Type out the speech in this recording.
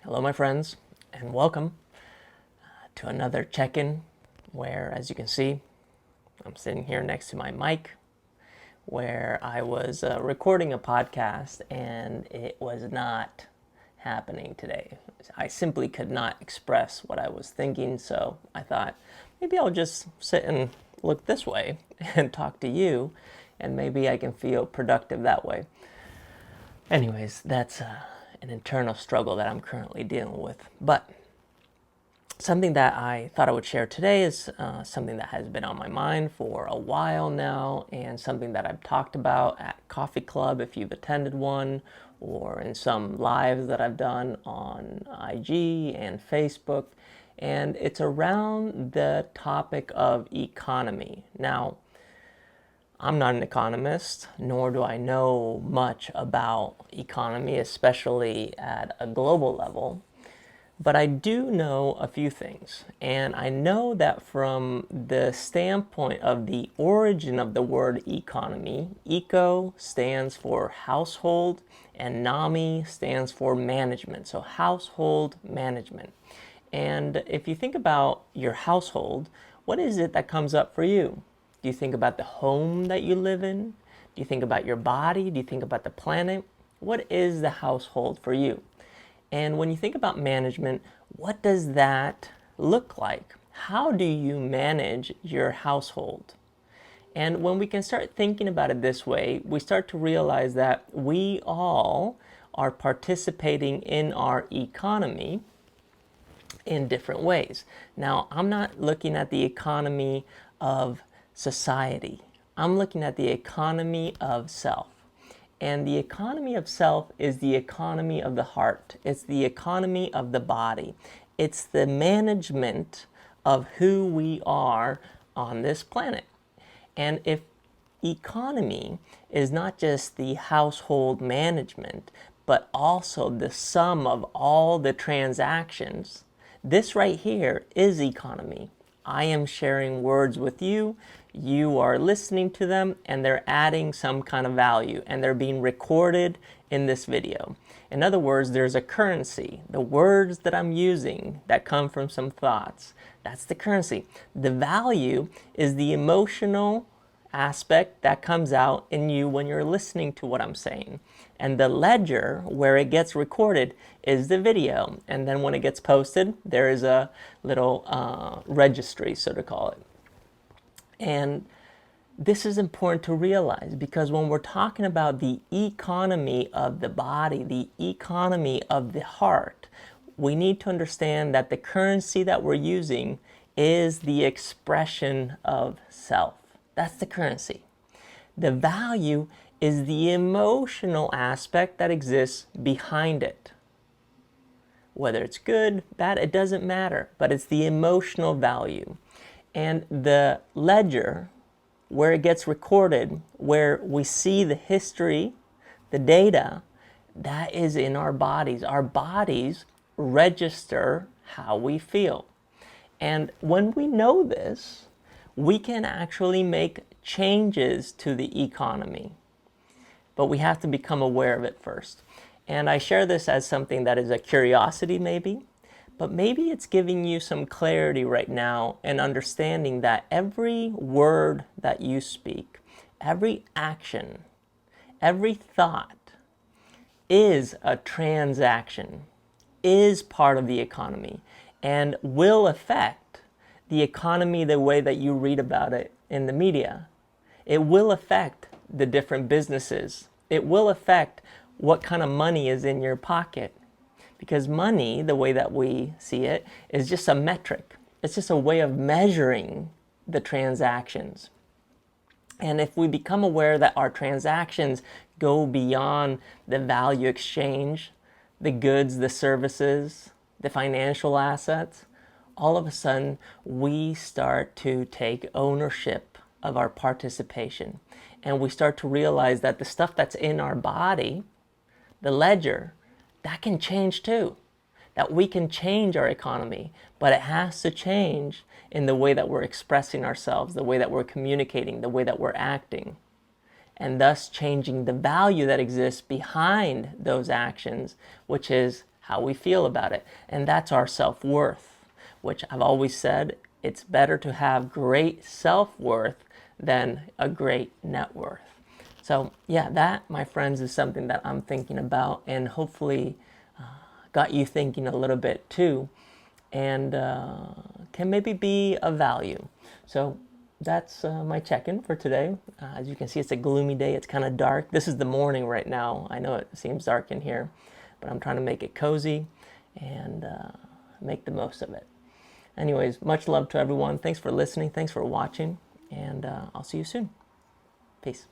Hello, my friends, and welcome to another check-in where, as you can see, I'm sitting here next to my mic where I was recording a podcast and it was not happening today. I simply could not express what I was thinking, so I thought maybe I'll just sit and look this way and talk to you, and maybe I can feel productive that way. Anyways, that's an internal struggle that I'm currently dealing with. But something that I thought I would share today is something that has been on my mind for a while now, and something that I've talked about at Coffee Club if you've attended one, or in some lives that I've done on IG and Facebook. And it's around the topic of economy. Now, I'm not an economist, nor do I know much about economy, especially at a global level. But I do know a few things. And I know that from the standpoint of the origin of the word economy, eco stands for household and nami stands for management. So household management. And if you think about your household, what is it that comes up for you? Do you think about the home that you live in? Do you think about your body? Do you think about the planet? What is the household for you? And when you think about management, what does that look like? How do you manage your household? And when we can start thinking about it this way, we start to realize that we all are participating in our economy in different ways. Now, I'm not looking at the economy of society. I'm looking at the economy of self. And the economy of self is the economy of the heart. It's the economy of the body. It's the management of who we are on this planet. And if economy is not just the household management, but also the sum of all the transactions, this right here is economy. I am sharing words with you, you are listening to them, and they're adding some kind of value, and they're being recorded in this video. In other words, there's a currency. The words that I'm using that come from some thoughts, that's the currency. The value is the emotional aspect that comes out in you when you're listening to what I'm saying. And the ledger, where it gets recorded, is the video. And then when it gets posted, there is a little registry, so to call it. And this is important to realize, because when we're talking about the economy of the body, the economy of the heart, we need to understand that the currency that we're using is the expression of self. That's the currency. The value is the emotional aspect that exists behind it. Whether it's good, bad, it doesn't matter, but it's the emotional value. And the ledger, where it gets recorded, where we see the history, the data, that is in our bodies. Our bodies register how we feel. And when we know this, we can actually make changes to the economy. But we have to become aware of it first. And I share this as something that is a curiosity maybe, but maybe it's giving you some clarity right now and understanding that every word that you speak, every action, every thought is a transaction, is part of the economy, and will affect the economy the way that you read about it in the media. It will affect the different businesses. It will affect what kind of money is in your pocket. Because money, the way that we see it, is just a metric. It's just a way of measuring the transactions. And if we become aware that our transactions go beyond the value exchange, the goods, the services, the financial assets, all of a sudden we start to take ownership of our participation. And we start to realize that the stuff that's in our body, the ledger, that can change too. That we can change our economy, but it has to change in the way that we're expressing ourselves, the way that we're communicating, the way that we're acting, and thus changing the value that exists behind those actions, which is how we feel about it. And that's our self-worth, which I've always said, it's better to have great self-worth than a great net worth. So yeah, that, my friends, is something that I'm thinking about, and hopefully got you thinking a little bit too, and can maybe be of value. So that's my check-in for today. As you can see, it's a gloomy day. It's kind of dark. This is the morning right now. I know it seems dark in here, but I'm trying to make it cozy and make the most of it. Anyways, much love to everyone. Thanks for listening. Thanks for watching, and I'll see you soon. Peace.